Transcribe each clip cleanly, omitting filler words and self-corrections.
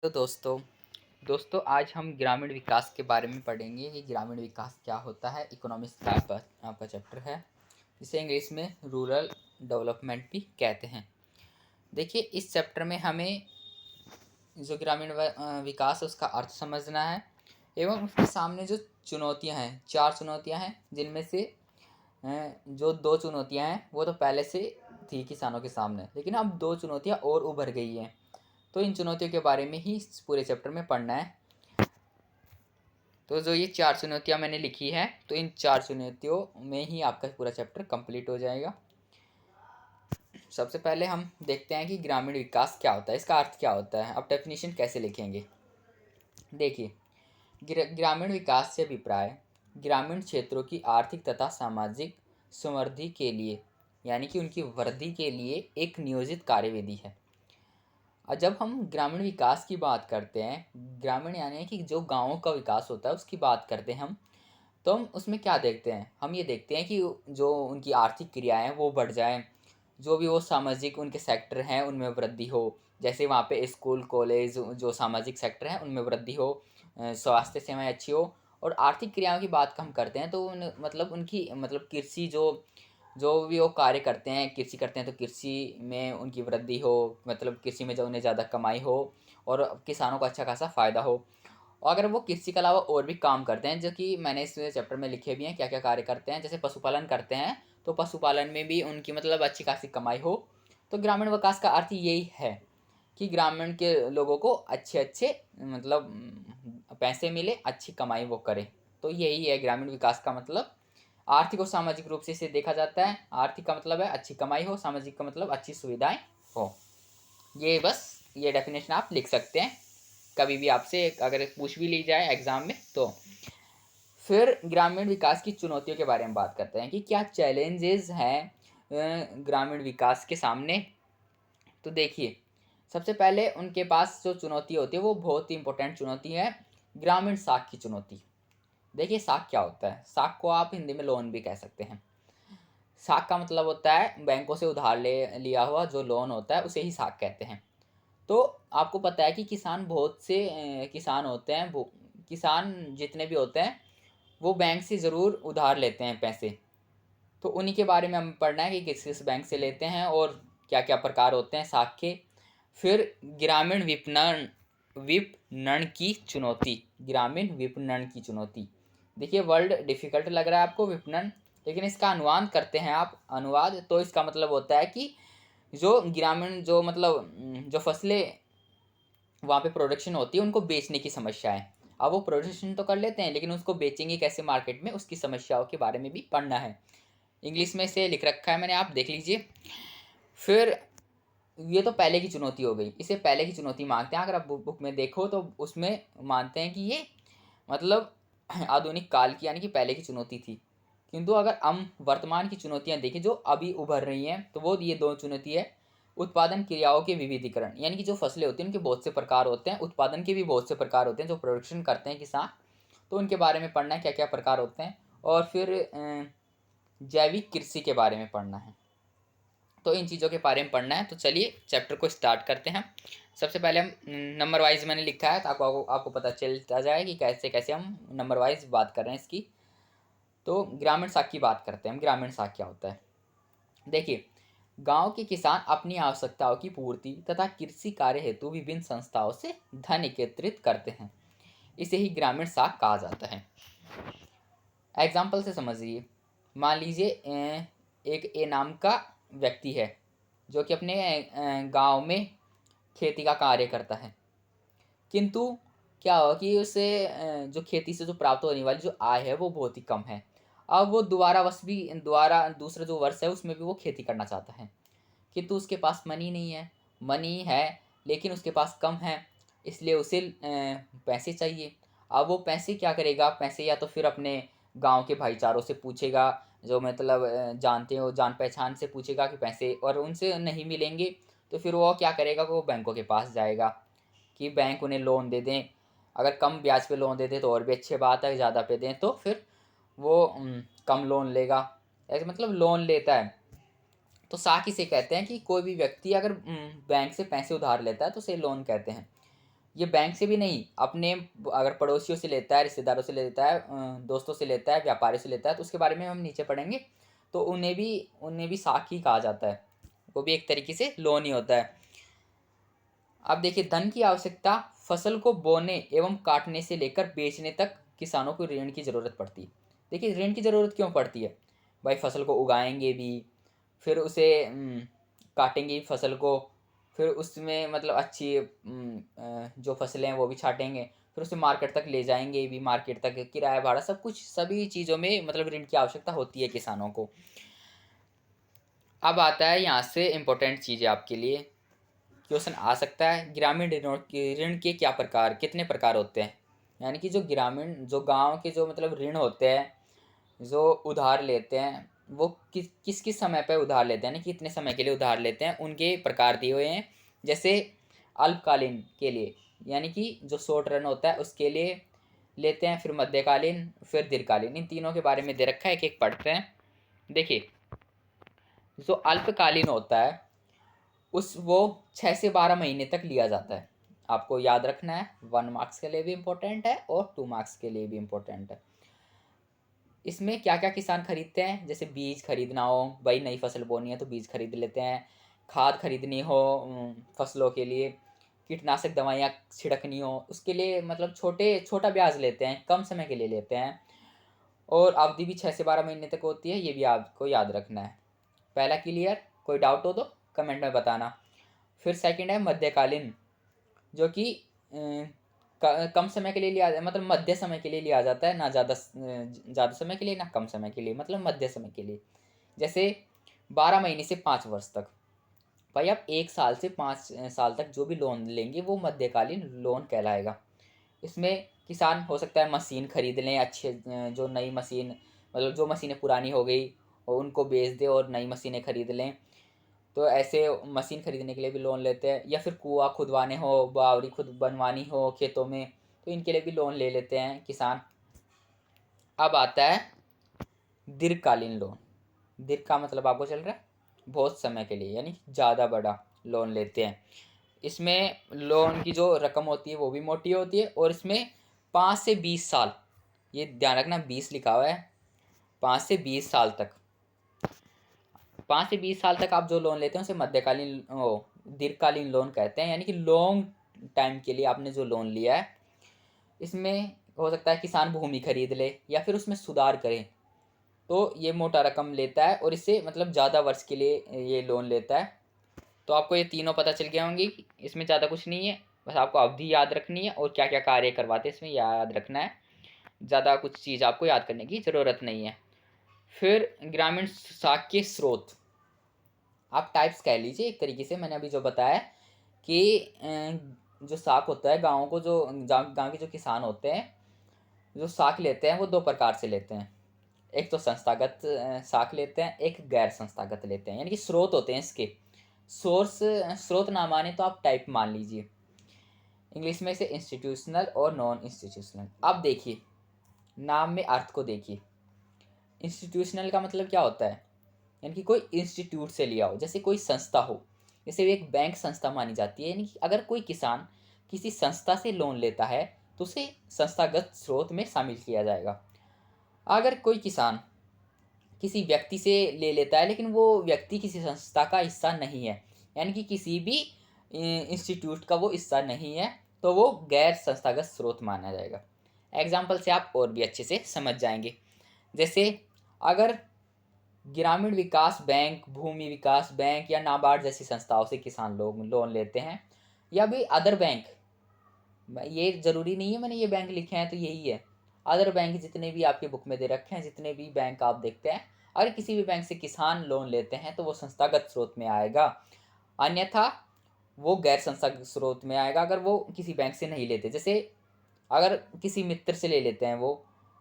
तो दोस्तों आज हम ग्रामीण विकास के बारे में पढ़ेंगे कि ग्रामीण विकास क्या होता है। इकोनॉमिक्स का आपका चैप्टर है, जिसे इंग्लिश में रूरल डेवलपमेंट भी कहते हैं। देखिए, इस चैप्टर में हमें जो ग्रामीण विकास है उसका अर्थ समझना है एवं उसके सामने जो चुनौतियां हैं, 4 चुनौतियां हैं, जिनमें से जो 2 चुनौतियां हैं वो तो पहले से थी किसानों के सामने, लेकिन अब 2 चुनौतियां और उभर गई हैं। तो इन चुनौतियों के बारे में ही इस पूरे चैप्टर में पढ़ना है। तो जो ये 4 चुनौतियां मैंने लिखी है, तो इन 4 चुनौतियों में ही आपका पूरा चैप्टर कंप्लीट हो जाएगा। सबसे पहले हम देखते हैं कि ग्रामीण विकास क्या होता है, इसका अर्थ क्या होता है। अब डेफिनेशन कैसे लिखेंगे, देखिए। ग्रामीण विकास से अभिप्राय ग्रामीण क्षेत्रों की आर्थिक तथा सामाजिक समृद्धि के लिए, यानी कि उनकी वृद्धि के लिए एक नियोजित कार्यविधि है। और जब हम ग्रामीण विकास की बात करते हैं, ग्रामीण यानी कि जो गाँवों का विकास होता है उसकी बात करते हैं हम, तो हम उसमें क्या देखते हैं, हम ये देखते हैं कि जो उनकी आर्थिक क्रियाएं हैं वो बढ़ जाएं, जो भी वो सामाजिक उनके सेक्टर हैं उनमें वृद्धि हो। जैसे वहाँ पे स्कूल कॉलेज जो सामाजिक सेक्टर हैं उनमें वृद्धि हो, स्वास्थ्य सेवाएं अच्छी हो। और आर्थिक क्रियाओं की बात हम करते हैं तो मतलब उनकी मतलब कृषि जो जो भी वो कार्य करते हैं, कृषि करते हैं तो कृषि में उनकी वृद्धि हो, मतलब कृषि में जो उन्हें ज़्यादा कमाई हो और किसानों को अच्छा खासा फ़ायदा हो। और अगर वो कृषि के अलावा और भी काम करते हैं, जो कि मैंने इस चैप्टर में लिखे भी हैं क्या क्या कार्य करते हैं, जैसे पशुपालन करते हैं तो पशुपालन में भी उनकी मतलब अच्छी खासी कमाई हो। तो ग्रामीण विकास का अर्थ यही है कि ग्रामीण के लोगों को अच्छे अच्छे मतलब पैसे मिले, अच्छी कमाई वो करें। तो यही है ग्रामीण विकास का मतलब। आर्थिक और सामाजिक रूप से इसे देखा जाता है। आर्थिक का मतलब है अच्छी कमाई हो, सामाजिक का मतलब अच्छी सुविधाएं हो। ये बस ये डेफिनेशन आप लिख सकते हैं कभी भी आपसे अगर पूछ भी ली जाए एग्जाम में तो। फिर ग्रामीण विकास की चुनौतियों के बारे में बात करते हैं कि क्या चैलेंजेस हैं ग्रामीण विकास के सामने। तो देखिए, सबसे पहले उनके पास जो चुनौती होती है वो बहुत ही इंपॉर्टेंट चुनौती है, ग्रामीण साख की चुनौती। देखिए, साख क्या होता है। साख को आप हिंदी में लोन भी कह सकते हैं। साख का मतलब होता है बैंकों से उधार ले लिया हुआ जो लोन होता है उसे ही साख कहते हैं। तो आपको पता है कि किसान बहुत से किसान होते हैं, वो किसान जितने भी होते हैं वो बैंक से ज़रूर उधार लेते हैं पैसे। तो उन्हीं के बारे में हमें पढ़ना है कि किस किस बैंक से लेते हैं और क्या क्या प्रकार होते हैं साख के। फिर ग्रामीण विपणन विपणन की चुनौती। ग्रामीण विपणन की चुनौती, देखिए वर्ड डिफिकल्ट लग रहा है आपको विपणन, लेकिन इसका अनुवाद करते हैं आप, अनुवाद तो इसका मतलब होता है कि जो ग्रामीण जो मतलब जो फसलें वहाँ पे प्रोडक्शन होती है उनको बेचने की समस्या है। अब वो प्रोडक्शन तो कर लेते हैं लेकिन उसको बेचेंगे कैसे मार्केट में, उसकी समस्याओं के बारे में भी पढ़ना है। इंग्लिश में से लिख रखा है मैंने, आप देख लीजिए। फिर ये तो पहले की चुनौती हो गई, इसे पहले की चुनौती मानते हैं। अगर आप बुक में देखो तो उसमें मानते हैं कि ये मतलब आधुनिक काल की यानी कि पहले की चुनौती थी। किंतु अगर हम वर्तमान की चुनौतियां देखें जो अभी उभर रही हैं तो वो ये 2 चुनौती है। उत्पादन क्रियाओं के विविधीकरण, यानी कि जो फसलें होती हैं उनके बहुत से प्रकार होते हैं, उत्पादन के भी बहुत से प्रकार होते हैं, जो प्रोडक्शन करते हैं किसान, तो उनके बारे में पढ़ना है क्या क्या प्रकार होते हैं। और फिर जैविक कृषि के बारे में पढ़ना है। तो इन चीज़ों के बारे में पढ़ना है। तो चलिए चैप्टर को स्टार्ट करते हैं। सबसे पहले हम नंबर वाइज मैंने लिखा है ताकि आपको पता चलता जाए कि कैसे कैसे हम नंबर वाइज बात कर रहे हैं इसकी। तो ग्रामीण साख की बात करते हैं हम। ग्रामीण साख क्या होता है, देखिए। गांव के किसान अपनी आवश्यकताओं की पूर्ति तथा कृषि कार्य हेतु विभिन्न संस्थाओं से धन एकत्रित करते हैं, इसे ही ग्रामीण साख कहा जाता है। एग्जाम्पल से समझिए, मान लीजिए एक ए नाम का व्यक्ति है जो कि अपने गांव में खेती का कार्य करता है। किंतु क्या हुआ कि उसे जो खेती से जो प्राप्त होने वाली जो आय है वो बहुत ही कम है। अब वो दोबारा दूसरा जो वर्ष है उसमें भी वो खेती करना चाहता है, किंतु उसके पास मनी नहीं है। मनी है लेकिन उसके पास कम है, इसलिए उसे पैसे चाहिए। अब वो पैसे क्या करेगा, पैसे या तो फिर अपने गांव के भाईचारों से पूछेगा, जो मतलब जानते हो जान पहचान से पूछेगा कि पैसे, और उनसे नहीं मिलेंगे तो फिर वो क्या करेगा कि वो बैंकों के पास जाएगा कि बैंक उन्हें लोन दे दें। अगर कम ब्याज पे लोन दे दें तो और भी अच्छी बात है, ज़्यादा पे दें तो फिर वो कम लोन लेगा, ऐसे मतलब लोन लेता है। तो साख इसे कहते हैं कि कोई भी व्यक्ति अगर बैंक से पैसे उधार लेता है तो उसे लोन कहते हैं। ये बैंक से भी नहीं, अपने अगर पड़ोसियों से लेता है, रिश्तेदारों से लेता है, दोस्तों से लेता है, व्यापारियों से लेता है, तो उसके बारे में हम नीचे पढ़ेंगे। तो उन्हें भी साख ही कहा जाता है, वो भी एक तरीके से लोन ही होता है। अब देखिए, धन की आवश्यकता फसल को बोने एवं काटने से लेकर बेचने तक किसानों को ऋण की ज़रूरत पड़ती है। देखिए, ऋण की ज़रूरत क्यों पड़ती है? भाई फसल को उगाएंगे भी, फिर उसे काटेंगे भी फसल को, फिर उसमें मतलब अच्छी जो फसलें हैं वो भी छाटेंगे, फिर उसे मार्केट तक ले जाएंगे भी, मार्केट तक किराया भाड़ा सब कुछ, सभी चीज़ों में मतलब ऋण की आवश्यकता होती है किसानों को। अब आता है यहाँ से इम्पोर्टेंट चीज़ें आपके लिए, क्वेश्चन आ सकता है, ग्रामीण ऋण के क्या प्रकार, कितने प्रकार होते हैं? यानी कि जो ग्रामीण, जो गांव के जो मतलब ऋण होते हैं, जो उधार लेते हैं, वो किस किस समय पर उधार लेते हैं, यानी कि कितने समय के लिए उधार लेते हैं, उनके प्रकार दिए हुए हैं। जैसे अल्पकालीन के लिए, यानी कि जो शॉर्ट रन होता है उसके लिए लेते हैं, फिर मध्यकालीन, फिर दीर्घकालीन, इन तीनों के बारे में दे रखा है, एक एक पढ़ते हैं। देखिए, जो अल्पकालीन होता है उस वो 6 से 12 महीने तक लिया जाता है। आपको याद रखना है, 1 मार्क्स के लिए भी इम्पोर्टेंट है और 2 मार्क्स के लिए भी इम्पोर्टेंट है। इसमें क्या क्या किसान खरीदते हैं? जैसे बीज खरीदना हो, भाई नई फसल बोनी है तो बीज खरीद लेते हैं, खाद खरीदनी हो फसलों के लिए, कीटनाशक दवाइयाँ छिड़कनी हो उसके लिए, मतलब छोटा ब्याज लेते हैं, कम समय के लिए लेते हैं, और अवधि भी 6 से 12 महीने तक होती है, ये भी आपको याद रखना है। पहला क्लियर? कोई डाउट हो तो कमेंट में बताना। फिर सेकंड है मध्यकालीन, जो कि कम समय के लिए लिया, मतलब मध्य समय के लिए लिया जाता है, ना ज़्यादा समय के लिए ना कम समय के लिए, मतलब मध्य समय के लिए। जैसे 12 महीने से 5 वर्ष तक, भाई आप 1 साल से 5 साल तक जो भी लोन लेंगे वो मध्यकालीन लोन कहलाएगा। इसमें किसान हो सकता है मशीन खरीद लें, अच्छे जो नई मशीन, मतलब जो मशीनें पुरानी हो गई और उनको बेच दे और नई मशीनें खरीद लें, तो ऐसे मशीन खरीदने के लिए भी लोन लेते हैं। या फिर कुआँ खुदवाने हो, बावड़ी खुद बनवानी हो खेतों में, तो इनके लिए भी लोन ले लेते हैं किसान। अब आता है दीर्घकालीन लोन। दीर्घ का मतलब आपको चल रहा है बहुत समय के लिए, यानी ज़्यादा बड़ा लोन लेते हैं। इसमें लोन की जो रकम होती है वो भी मोटी होती है, और इसमें 5 से 20 साल, ये ध्यान रखना 20 लिखा हुआ है, 5 से 20 साल तक, 5 से 20 साल तक आप जो लोन लेते हैं उसे मध्यकालीन दीर्घकालीन लोन कहते हैं, यानी कि लॉन्ग टाइम के लिए आपने जो लोन लिया है। इसमें हो सकता है किसान भूमि खरीद ले या फिर उसमें सुधार करे, तो ये मोटा रकम लेता है और इससे मतलब ज़्यादा वर्ष के लिए ये लोन लेता है। तो आपको ये तीनों पता चल गए होंगे, इसमें ज़्यादा कुछ नहीं है, बस आपको अवधि याद रखनी है और क्या क्या कार्य करवाते हैं इसमें याद रखना है, ज़्यादा कुछ चीज़ आपको याद करने की ज़रूरत नहीं है। फिर ग्रामीण साख के स्रोत, आप टाइप्स कह लीजिए एक तरीके से, मैंने अभी जो बताया कि जो साख होता है, गाँव को जो गाँव के जो किसान होते हैं जो साख लेते हैं वो 2 प्रकार से लेते हैं। एक तो संस्थागत साख लेते हैं, एक गैर संस्थागत लेते हैं, यानी कि स्रोत होते हैं इसके। सोर्स, स्रोत ना माने तो आप टाइप मान लीजिए, इंग्लिश में से इंस्टीट्यूशनल और नॉन इंस्टीट्यूशनल। अब देखिए, नाम में अर्थ को देखिए, इंस्टीट्यूशनल का मतलब क्या होता है, यानी कि कोई इंस्टीट्यूट से लिया हो, जैसे कोई संस्था हो, जैसे एक बैंक संस्था मानी जाती है, यानी कि अगर कोई किसान किसी संस्था से लोन लेता है तो उसे संस्थागत स्रोत में शामिल किया जाएगा। अगर कोई किसान किसी व्यक्ति से ले लेता है लेकिन वो व्यक्ति किसी संस्था का हिस्सा नहीं है, यानी कि किसी भी इंस्टीट्यूट का वो हिस्सा नहीं है, तो वो गैर संस्थागत स्रोत माना जाएगा। एग्जाम्पल से आप और भी अच्छे से समझ जाएंगे। जैसे अगर ग्रामीण विकास बैंक, भूमि विकास बैंक या नाबार्ड जैसी संस्थाओं से किसान लोग लोन लेते हैं, या भी अदर बैंक, ये ज़रूरी नहीं है मैंने ये बैंक लिखे हैं तो यही है, अदर बैंक जितने भी आपके बुक में दे रखे हैं, जितने भी बैंक आप देखते हैं, अगर किसी भी बैंक से किसान लोन लेते हैं तो वो संस्थागत स्रोत में आएगा, अन्यथा वो गैर संस्थागत स्रोत में आएगा अगर वो किसी बैंक से नहीं लेते। जैसे अगर किसी मित्र से ले लेते हैं वो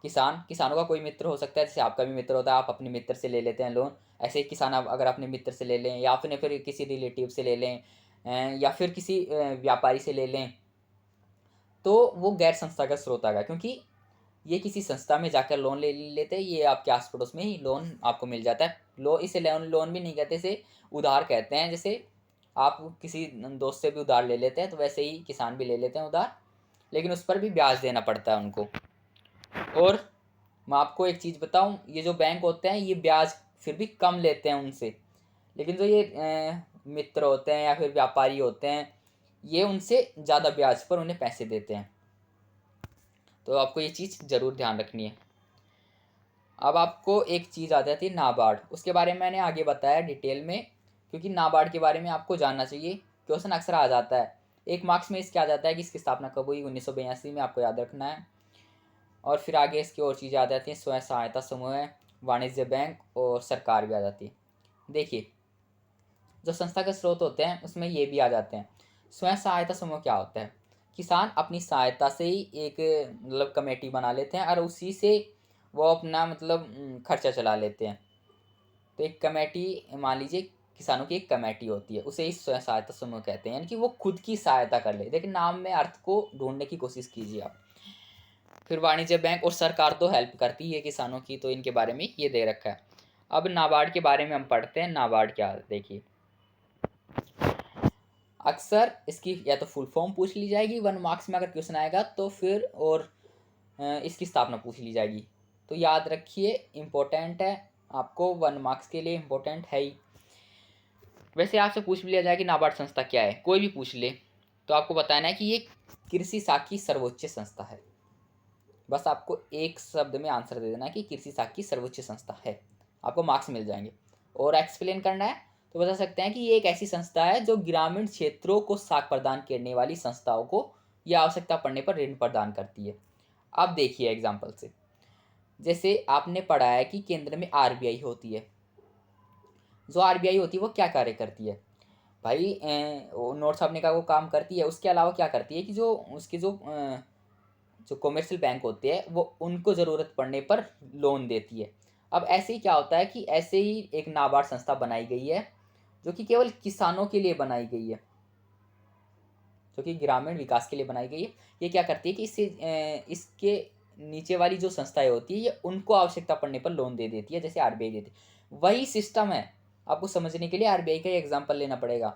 किसानों का कोई मित्र हो सकता है, जैसे आपका भी मित्र होता है, आप अपने मित्र से ले लेते हैं लोन, ऐसे ही किसान आप अगर अपने मित्र से ले लें या अपने फिर किसी रिलेटिव से ले लें या फिर किसी व्यापारी से ले लें, तो वो गैर संस्थागत स्रोत आएगा, क्योंकि ये किसी संस्था में जाकर लोन ले लेते हैं, ये आपके आस पड़ोस में ही लोन आपको मिल जाता है। इसे लोन भी नहीं कहते, इसे उधार कहते हैं। जैसे आप किसी दोस्त से भी उधार ले लेते हैं तो वैसे ही किसान भी ले लेते हैं उधार, लेकिन उस पर भी ब्याज देना पड़ता है उनको। और मैं आपको एक चीज़ बताऊं, ये जो बैंक होते हैं ये ब्याज फिर भी कम लेते हैं उनसे, लेकिन जो ये मित्र होते हैं या फिर व्यापारी होते हैं ये उनसे ज़्यादा ब्याज पर उन्हें पैसे देते हैं। तो आपको ये चीज़ ज़रूर ध्यान रखनी है। अब आपको एक चीज़ आ जाती है नाबार्ड, उसके बारे में मैंने आगे बताया डिटेल में, क्योंकि नाबार्ड के बारे में आपको जानना चाहिए, क्वेश्चन अक्सर आ जाता है। एक मार्क्स में इसके आ जाता है कि इसकी स्थापना कब हुई, 1982 में, आपको याद रखना है। और फिर आगे इसकी और चीज़ें आ जाती हैं, स्वयं सहायता समूह है, वाणिज्य बैंक और सरकार भी आ जाती है। देखिए जो संस्था के स्रोत होते हैं उसमें ये भी आ जाते हैं। स्वयं सहायता समूह क्या होता है, किसान अपनी सहायता से ही एक मतलब कमेटी बना लेते हैं और उसी से वो अपना मतलब खर्चा चला लेते हैं। तो एक कमेटी, मान लीजिए किसानों की एक कमेटी होती है, उसे ही स्वयं सहायता समूह कहते हैं, यानी कि वो खुद की सहायता कर ले। लेकिन नाम में अर्थ को ढूंढने की कोशिश कीजिए आप। फिर वाणिज्य बैंक और सरकार तो हेल्प करती है किसानों की, तो इनके बारे में ये दे रखा है। अब नाबार्ड के बारे में हम पढ़ते हैं। नाबार्ड क्या, देखिए अक्सर इसकी या तो फुल फॉर्म पूछ ली जाएगी 1 मार्क्स में अगर क्वेश्चन आएगा तो, फिर और इसकी स्थापना पूछ ली जाएगी। तो याद रखिए इम्पोर्टेंट है, आपको 1 मार्क्स के लिए इम्पोर्टेंट है ही। वैसे आपसे पूछ भी लिया जाए कि नाबार्ड संस्था क्या है, कोई भी पूछ ले, तो आपको बताना है कि ये कृषि साख की सर्वोच्च संस्था है। बस आपको एक शब्द में आंसर दे देना है कि कृषि साख की सर्वोच्च संस्था है, आपको मार्क्स मिल जाएंगे। और एक्सप्लेन करना है तो बता सकते हैं कि ये एक ऐसी संस्था है जो ग्रामीण क्षेत्रों को साख प्रदान करने वाली संस्थाओं को यह आवश्यकता पड़ने पर ऋण प्रदान करती है। अब देखिए एग्जाम्पल से, जैसे आपने पढ़ा है कि केंद्र में आरबीआई होती है। जो आरबीआई होती है वो क्या कार्य करती है भाई, नोट छापने का वो काम करती है। उसके अलावा क्या करती है कि जो उसके जो कॉमर्शियल बैंक होते हैं वो उनको ज़रूरत पड़ने पर लोन देती है। अब ऐसे ही क्या होता है कि ऐसे ही एक नाबार्ड संस्था बनाई गई है जो कि केवल किसानों के लिए बनाई गई है, जो कि ग्रामीण विकास के लिए बनाई गई है। ये क्या करती है कि इसके नीचे वाली जो संस्थाएं होती है ये उनको आवश्यकता पड़ने पर लोन दे देती है, जैसे आरबीआई देती है। वही सिस्टम है, आपको समझने के लिए आरबीआई का एग्जाम्पल लेना पड़ेगा।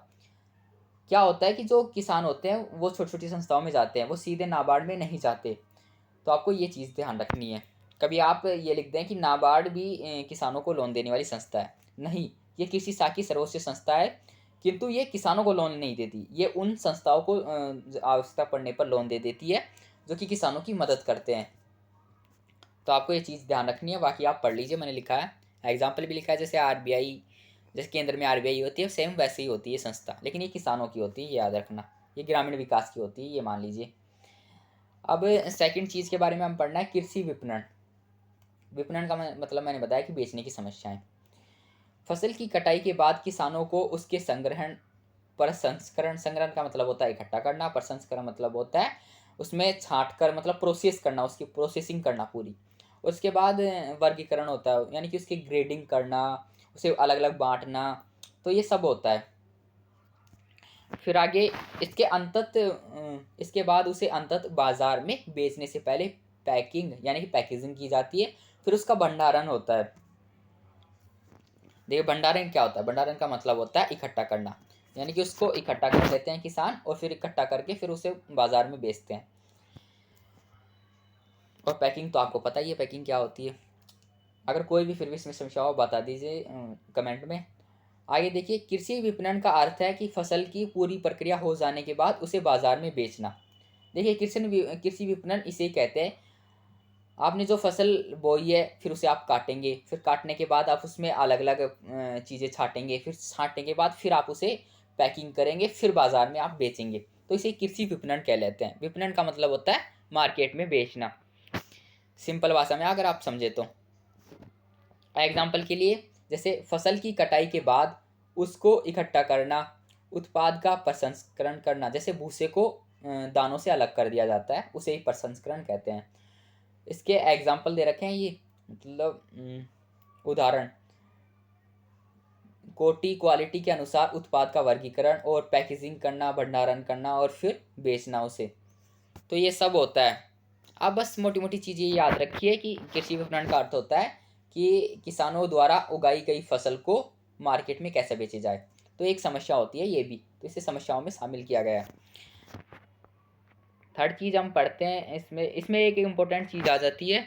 क्या होता है कि जो किसान होते हैं वो छोटी छोटी संस्थाओं में जाते हैं, वो सीधे नाबार्ड में नहीं जाते। तो आपको ये चीज़ ध्यान रखनी है। कभी आप ये लिख दें कि नाबार्ड भी किसानों को लोन देने वाली संस्था है, नहीं, ये कृषि साख की सर्वोच्च संस्था है, किंतु ये किसानों को लोन नहीं देती, ये उन संस्थाओं को आवश्यकता पड़ने पर लोन दे देती है जो कि किसानों की मदद करते हैं। तो आपको ये चीज़ ध्यान रखनी है, बाकी आप पढ़ लीजिए, मैंने लिखा है, एग्जाम्पल भी लिखा है। जैसे आरबीआई, जैसे केंद्र में आरबीआई होती है सेम वैसे ही होती है संस्था, लेकिन ये किसानों की होती है, ये याद रखना। ये ग्रामीण विकास की होती है, ये मान लीजिए। अब सेकंड चीज़ के बारे में हम पढ़ना है, कृषि विपणन। विपणन का मतलब मैंने बताया कि बेचने की समस्याएं। फसल की कटाई के बाद किसानों को उसके संग्रहण, प्रसंस्करण, संग्रहण का मतलब होता है इकट्ठा करना, प्रसंस्करण मतलब होता है उसमें छांट कर मतलब प्रोसेस करना, उसकी प्रोसेसिंग करना पूरी। उसके बाद वर्गीकरण होता है, यानी कि उसकी ग्रेडिंग करना, उसे अलग अलग बांटना, तो ये सब होता है। फिर आगे इसके बाद उसे अंतत बाजार में बेचने से पहले पैकिंग यानी कि पैकेजिंग की जाती है। फिर उसका भंडारण होता है। देखिए भंडारण क्या होता है, भंडारण का मतलब होता है इकट्ठा करना, यानी कि उसको इकट्ठा कर लेते हैं किसान और फिर इकट्ठा करके फिर उसे बाजार में बेचते हैं। और पैकिंग तो आपको पता ही है पैकिंग क्या होती है। अगर कोई भी फिर भी इसमें समस्या हो बता दीजिए कमेंट में। आगे देखिए, कृषि विपणन का अर्थ है कि फसल की पूरी प्रक्रिया हो जाने के बाद उसे बाजार में बेचना। देखिए कृषि विपणन इसे कहते हैं, आपने जो फसल बोई है फिर उसे आप काटेंगे, फिर काटने के बाद आप उसमें अलग अलग चीज़ें छाटेंगे, फिर छाटने के बाद फिर आप उसे पैकिंग करेंगे, फिर बाजार में आप बेचेंगे, तो इसे कृषि विपणन कह लेते हैं। विपणन का मतलब होता है मार्केट में बेचना, सिंपल भाषा में अगर आप समझे तो। एग्जाम्पल के लिए, जैसे फसल की कटाई के बाद उसको इकट्ठा करना, उत्पाद का प्रसंस्करण करना, जैसे भूसे को दानों से अलग कर दिया जाता है उसे ही प्रसंस्करण कहते हैं। इसके एग्जाम्पल दे रखे हैं ये, मतलब उदाहरण, कोटि क्वालिटी के अनुसार उत्पाद का वर्गीकरण और पैकेजिंग करना, भंडारण करना और फिर बेचना उसे, तो ये सब होता है। अब बस मोटी मोटी चीज़ें याद रखिए कि कृषि विपणन का अर्थ होता है कि किसानों द्वारा उगाई गई फसल को मार्केट में कैसे बेची जाए। तो एक समस्या होती है ये भी, तो इसे समस्याओं में शामिल किया गया है। थर्ड चीज़ हम पढ़ते हैं, इसमें एक इम्पोर्टेंट चीज़ आ जाती है,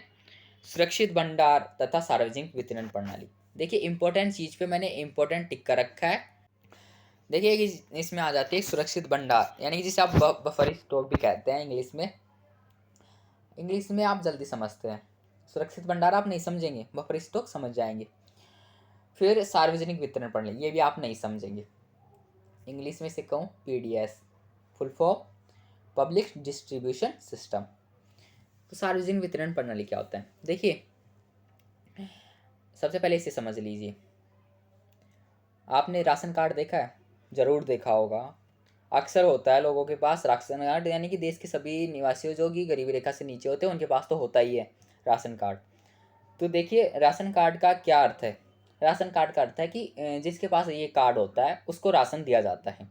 सुरक्षित भंडार तथा सार्वजनिक वितरण प्रणाली। देखिए इंपॉर्टेंट चीज़ पे मैंने इम्पोर्टेंट टिक कर रखा है। देखिए कि इसमें आ जाती है सुरक्षित भंडार, यानी कि जिसे आप बफर स्टॉक भी कहते हैं इंग्लिश में आप जल्दी समझते हैं। सुरक्षित भंडार आप नहीं समझेंगे, बफर स्टॉक समझ जाएंगे। फिर सार्वजनिक वितरण प्रणाली, ये भी आप नहीं समझेंगे। इंग्लिश में से कहूँ PDS, full form public distribution system. तो सार्वजनिक वितरण प्रणाली क्या होता है, देखिए सबसे पहले इसे समझ लीजिए। आपने राशन कार्ड देखा है, ज़रूर देखा होगा, अक्सर होता है लोगों के पास राशन कार्ड, यानी कि देश के सभी निवासियों जो कि गरीबी रेखा से नीचे होते हैं उनके पास तो होता ही है राशन कार्ड। तो देखिए राशन कार्ड का क्या अर्थ है, राशन कार्ड का अर्थ है कि जिसके पास ये कार्ड होता है उसको राशन दिया जाता है।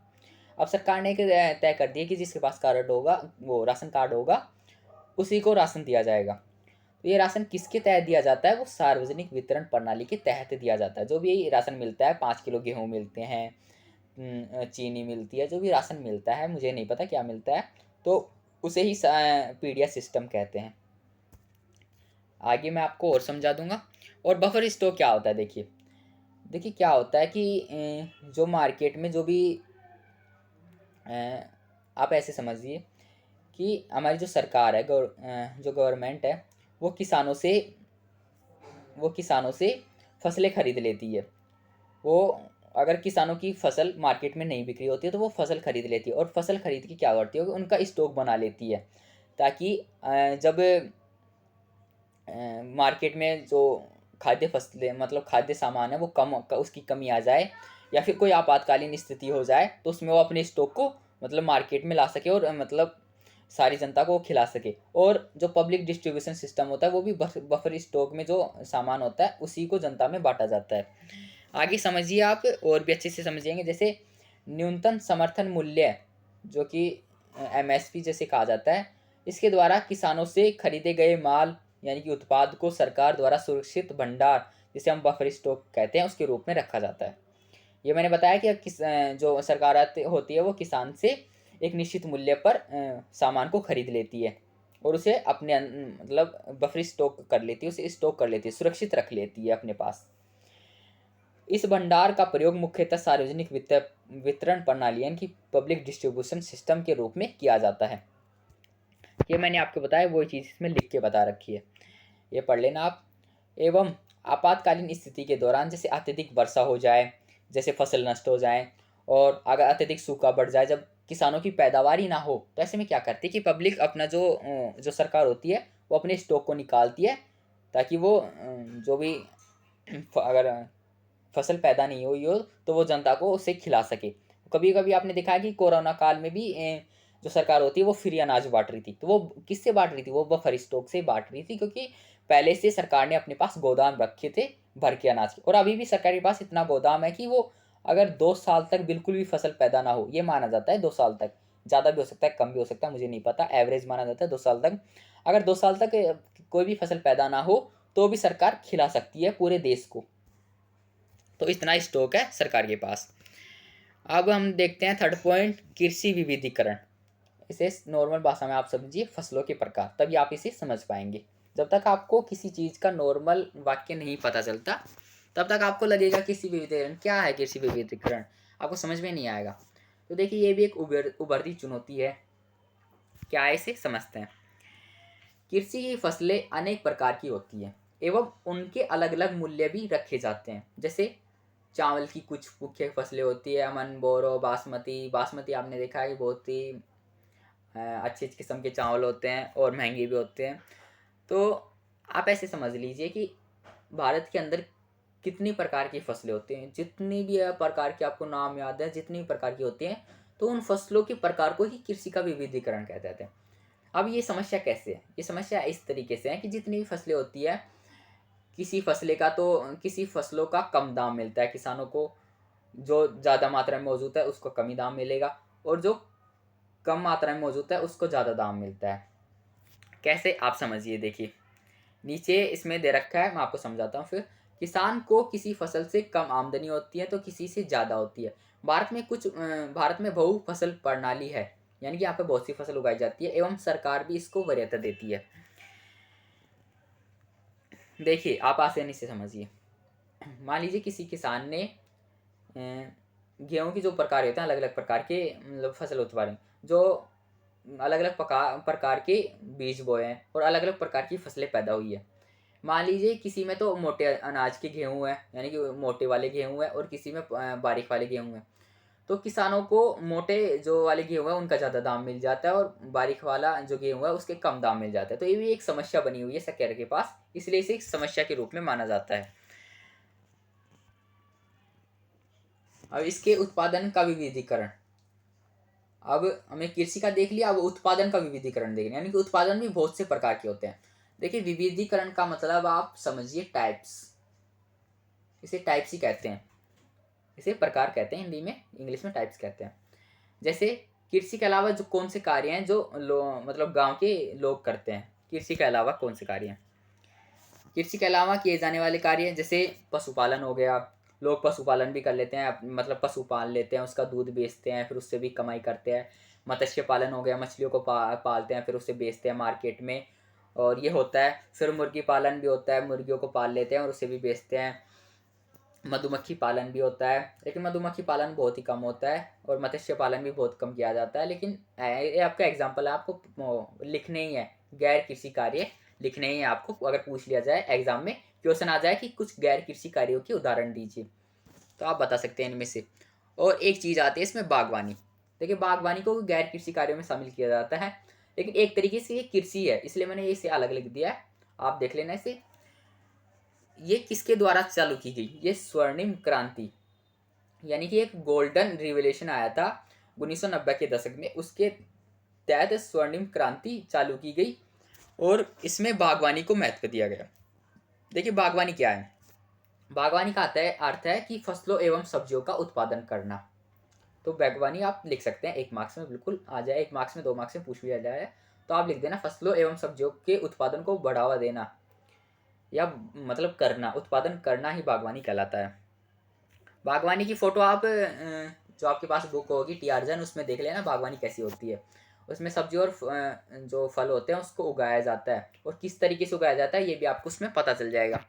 अब सरकार ने एक तय कर दिया कि जिसके पास कार्ड होगा, वो राशन कार्ड होगा, उसी को राशन दिया जाएगा। तो ये राशन किसके तहत दिया जाता है, वो सार्वजनिक वितरण प्रणाली के तहत दिया जाता है। जो भी राशन मिलता है, 5 किलो गेहूँ मिलते हैं, चीनी मिलती है, जो भी राशन मिलता है, मुझे नहीं पता क्या मिलता है, तो उसे ही PDS सिस्टम कहते हैं। आगे मैं आपको और समझा दूंगा। और बफर स्टॉक क्या होता है, देखिए क्या होता है कि जो मार्केट में जो भी आप ऐसे समझिए कि हमारी जो सरकार है, जो गवर्नमेंट है, वो किसानों से फसलें खरीद लेती है। वो अगर किसानों की फसल मार्केट में नहीं बिक्री होती है तो वो फसल खरीद लेती है, और फसल खरीद के क्या करती है, उनका स्टॉक बना लेती है, ताकि जब मार्केट में जो खाद्य फसलें मतलब खाद्य सामान है वो उसकी कमी आ जाए, या फिर कोई आपातकालीन स्थिति हो जाए, तो उसमें वो अपने स्टॉक को मतलब मार्केट में ला सके और मतलब सारी जनता को खिला सके। और जो पब्लिक डिस्ट्रीब्यूशन सिस्टम होता है वो भी बफर स्टॉक में जो सामान होता है उसी को जनता में बांटा जाता है। आगे समझिए आप, और भी अच्छे से समझेंगे। जैसे न्यूनतम समर्थन मूल्य, जो कि MSP जैसे कहा जाता है, इसके द्वारा किसानों से खरीदे गए माल यानी कि उत्पाद को सरकार द्वारा सुरक्षित भंडार, जिसे हम बफर स्टॉक कहते हैं, उसके रूप में रखा जाता है। ये मैंने बताया कि जो सरकार होती है वो किसान से एक निश्चित मूल्य पर सामान को खरीद लेती है और उसे अपने मतलब बफर स्टॉक कर लेती है, उसे स्टॉक कर लेती है, सुरक्षित रख लेती है अपने पास। इस भंडार का प्रयोग मुख्यतः सार्वजनिक वितरण प्रणाली यानी कि पब्लिक डिस्ट्रीब्यूशन सिस्टम के रूप में किया जाता है। ये मैंने आपको बताया, वही चीज़ इसमें लिख के बता रखी है, ये पढ़ लेना आप। एवं आपातकालीन स्थिति के दौरान, जैसे अत्यधिक वर्षा हो जाए, जैसे फसल नष्ट हो जाए, और अगर अत्यधिक सूखा बढ़ जाए, जब किसानों की पैदावार ही ना हो, तो ऐसे में क्या करती है कि पब्लिक अपना जो सरकार होती है वो अपने स्टॉक को निकालती है, ताकि वो जो भी अगर फसल पैदा नहीं हुई हो तो वो जनता को उसे खिला सके। कभी कभी आपने देखा है कि कोरोना काल में भी जो सरकार होती है वो फ्री अनाज बांट रही थी, तो वो किससे बांट रही थी, वो बफर स्टॉक से बांट रही थी, क्योंकि पहले से सरकार ने अपने पास गोदाम रखे थे भर के अनाज के। और अभी भी सरकार के पास इतना गोदाम है कि वो अगर 2 साल तक बिल्कुल भी फसल पैदा ना हो, ये माना जाता है 2 साल तक, ज़्यादा भी हो सकता है कम भी हो सकता है, मुझे नहीं पता, एवरेज माना जाता है 2 साल तक। अगर 2 साल तक कोई भी फसल पैदा ना हो तो भी सरकार खिला सकती है पूरे देश को। तो इतना स्टॉक है सरकार के पास। अब हम देखते हैं थर्ड पॉइंट, कृषि विविधीकरण। इसे नॉर्मल भाषा में आप समझिए फसलों के प्रकार, तभी आप इसे समझ पाएंगे। जब तक आपको किसी चीज़ का नॉर्मल वाक्य नहीं पता चलता तब तक आपको लगेगा कृषि विविधीकरण क्या है, कृषि विविधीकरण आपको समझ में नहीं आएगा। तो देखिए ये भी एक उभरती चुनौती है, क्या है इसे समझते हैं। कृषि की फसलें अनेक प्रकार की होती हैं एवं उनके अलग अलग मूल्य भी रखे जाते हैं। जैसे चावल की कुछ मुख्य फसलें होती है, अमन, बोरो, बासमती आपने देखा है बहुत ही अच्छे किस्म के चावल होते हैं और महंगे भी होते हैं। तो आप ऐसे समझ लीजिए कि भारत के अंदर कितनी प्रकार की फसलें होती हैं, जितनी भी प्रकार की आपको नाम याद है, जितनी प्रकार की होती हैं, तो उन फसलों के प्रकार को ही कृषि का विविधीकरण कहते हैं। अब ये समस्या कैसे है, ये समस्या इस तरीके से है कि जितनी भी फसलें होती है, किसी फसलों का कम दाम मिलता है किसानों को, जो ज़्यादा मात्रा में मौजूद है उसको कम ही दाम मिलेगा, और जो कम मात्रा में मौजूद है उसको ज़्यादा दाम मिलता है। कैसे आप समझिए, देखिए नीचे इसमें दे रखा है, मैं आपको समझाता हूँ। फिर किसान को किसी फसल से कम आमदनी होती है तो किसी से ज़्यादा होती है। भारत में बहु फसल प्रणाली है, यानी कि यहाँ पे बहुत सी फसल उगाई जाती है एवं सरकार भी इसको वरीयता देती है। देखिए आप आसानी से समझिए, मान लीजिए किसी किसान ने गेहूं की जो प्रकार होते हैं, अलग अलग प्रकार के मतलब फसल उत्पादन, जो अलग अलग प्रकार के बीज बोए हैं और अलग अलग प्रकार की फसलें पैदा हुई है। मान लीजिए किसी में तो मोटे अनाज के गेहूं है, यानी कि मोटे वाले गेहूं है, और किसी में बारीक वाले गेहूं है। तो किसानों को मोटे जो वाले गेहूं है उनका ज़्यादा दाम मिल जाता है और बारीक वाला जो गेहूं है उसके कम दाम मिल जाता है। तो ये भी एक समस्या बनी हुई है सरकार के पास, इसलिए इसे एक समस्या के रूप में माना जाता है। अब इसके उत्पादन का विविधीकरण, अब हमें कृषि का देख लिया, अब उत्पादन का विविधीकरण देख लिया, यानी कि उत्पादन भी बहुत से प्रकार के होते हैं। देखिए विविधीकरण का मतलब आप समझिए टाइप्स, इसे टाइप्स ही कहते हैं, इसे प्रकार कहते हैं, हिंदी में, इंग्लिश में टाइप्स कहते हैं। जैसे कृषि के अलावा जो कौन से कार्य हैं जो मतलब गांव के लोग करते हैं, कृषि के अलावा कौन से कार्य हैं? कृषि के अलावा किए जाने वाले कार्य जैसे पशुपालन हो गया, लोग पशुपालन भी कर लेते हैं, मतलब पशु पाल लेते हैं, उसका दूध बेचते हैं, फिर उससे भी कमाई करते हैं। मत्स्य पालन हो गया, मछलियों को पालते हैं, फिर उसे बेचते हैं मार्केट में, और ये होता है। फिर मुर्गी पालन भी होता है, मुर्गियों को पाल लेते हैं और उसे भी बेचते हैं। मधुमक्खी पालन भी होता है, लेकिन मधुमक्खी पालन बहुत ही कम होता है, और मत्स्य पालन भी बहुत कम किया जाता है। लेकिन ये आपका एग्जाम्पल है, आपको लिखने ही है, गैर कृषि कार्य लिखने ही है आपको। अगर पूछ लिया जाए एग्जाम में, क्वेश्चन आ जाए कि कुछ गैर कृषि कार्यों के उदाहरण दीजिए, तो आप बता सकते हैं इनमें से। और एक चीज़ आती है इसमें, बागवानी। देखिए बागवानी को गैर कृषि कार्यों में शामिल किया जाता है, लेकिन एक तरीके से ये कृषि है, इसलिए मैंने इसे अलग लिख दिया है, आप देख लेना इसे। ये किसके द्वारा चालू की गई? ये स्वर्णिम क्रांति, यानी कि एक गोल्डन रिवोल्यूशन आया था 1990 के दशक में, उसके तहत स्वर्णिम क्रांति चालू की गई और इसमें बागवानी को महत्व दिया गया। देखिए बागवानी क्या है? बागवानी का अर्थ है कि फसलों एवं सब्जियों का उत्पादन करना। तो बागवानी आप लिख सकते हैं, 1 मार्क्स में बिल्कुल आ जाए, 1 मार्क्स में 2 मार्क्स में पूछ लिया जाए तो आप लिख देना फसलों एवं सब्जियों के उत्पादन को बढ़ावा देना, या मतलब करना, उत्पादन करना ही बागवानी कहलाता है। बागवानी की फ़ोटो आप जो आपके पास बुक होगी टी आर्जन, उसमें देख लेना बागवानी कैसी होती है। उसमें सब्जी और जो फल होते हैं उसको उगाया जाता है, और किस तरीके से उगाया जाता है ये भी आपको उसमें पता चल जाएगा।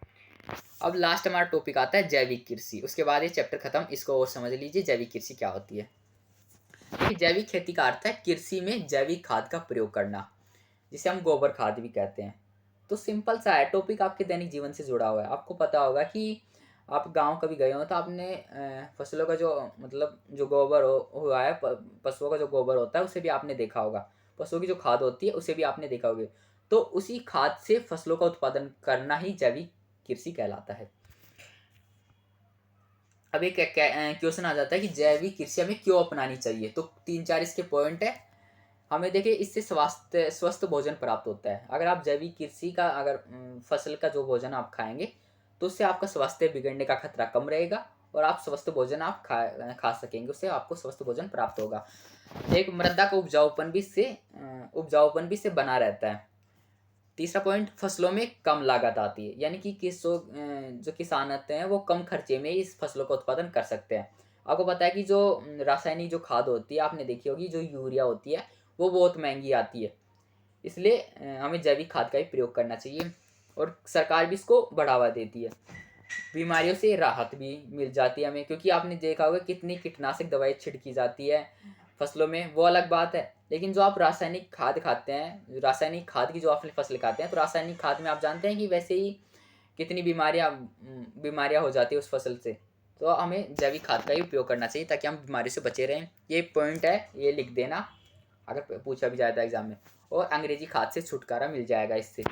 अब लास्ट हमारा टॉपिक आता है जैविक कृषि, उसके बाद ये चैप्टर खत्म। इसको और समझ लीजिए जैविक कृषि क्या होती है। देखिए जैविक खेती का अर्थ है कृषि में जैविक खाद का प्रयोग करना, जिसे हम गोबर खाद भी कहते हैं। तो सिंपल सा है, टॉपिक आपके दैनिक जीवन से जुड़ा हुआ है। आपको पता होगा कि आप गांव कभी गए हो तो आपने फसलों का जो मतलब जो गोबर हुआ है, पशुओं का जो गोबर होता है उसे भी आपने देखा होगा, पशुओं की जो खाद होती है उसे भी आपने देखा होगा। तो उसी खाद से फसलों का उत्पादन करना ही जैविक कृषि कहलाता है। अब एक क्वेश्चन आ जाता है कि जैविक कृषि हमें क्यों अपनानी चाहिए? तो 3-4 इसके पॉइंट है। हमें देखिए इससे स्वस्थ भोजन प्राप्त होता है। अगर आप जैविक कृषि का अगर फसल का जो भोजन आप खाएंगे तो उससे आपका स्वास्थ्य बिगड़ने का खतरा कम रहेगा, और आप स्वस्थ भोजन आप खा सकेंगे, उससे आपको स्वस्थ भोजन प्राप्त होगा। एक मृदा का उपजाऊपन भी इससे बना रहता है। तीसरा पॉइंट, फसलों में कम लागत आती है, यानी कि जो किसान होते हैं वो कम खर्चे में इस फसलों का उत्पादन कर सकते हैं। आपको पता है कि जो रासायनिक जो खाद होती है आपने देखी होगी, जो यूरिया होती है वो बहुत महंगी आती है, इसलिए हमें जैविक खाद का ही प्रयोग करना चाहिए, और सरकार भी इसको बढ़ावा देती है। बीमारियों से राहत भी मिल जाती है हमें, क्योंकि आपने देखा होगा कितनी कीटनाशक दवाई छिड़की जाती है फसलों में, वो अलग बात है। लेकिन जो आप रासायनिक खाद खाते हैं, रासायनिक खाद की जो आप फसल खाते हैं, तो रासायनिक खाद में आप जानते हैं कि वैसे ही कितनी बीमारियां हो जाती है उस फसल से। तो हमें जैविक खाद का ही उपयोग करना चाहिए ताकि हम बीमारी से बचे रहें। ये पॉइंट है, ये लिख देना अगर पूछा भी जाता है एग्जाम में। और अंग्रेजी खाद से छुटकारा मिल जाएगा इससे,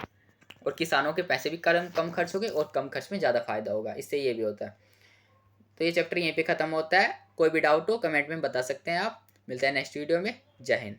और किसानों के पैसे भी कम खर्च होंगे और कम खर्च में ज़्यादा फायदा होगा, इससे ये भी होता है। तो ये चैप्टर यहीं पे ख़त्म होता है। कोई भी डाउट हो कमेंट में बता सकते हैं आप। मिलता है नेक्स्ट वीडियो में। जय हिंद।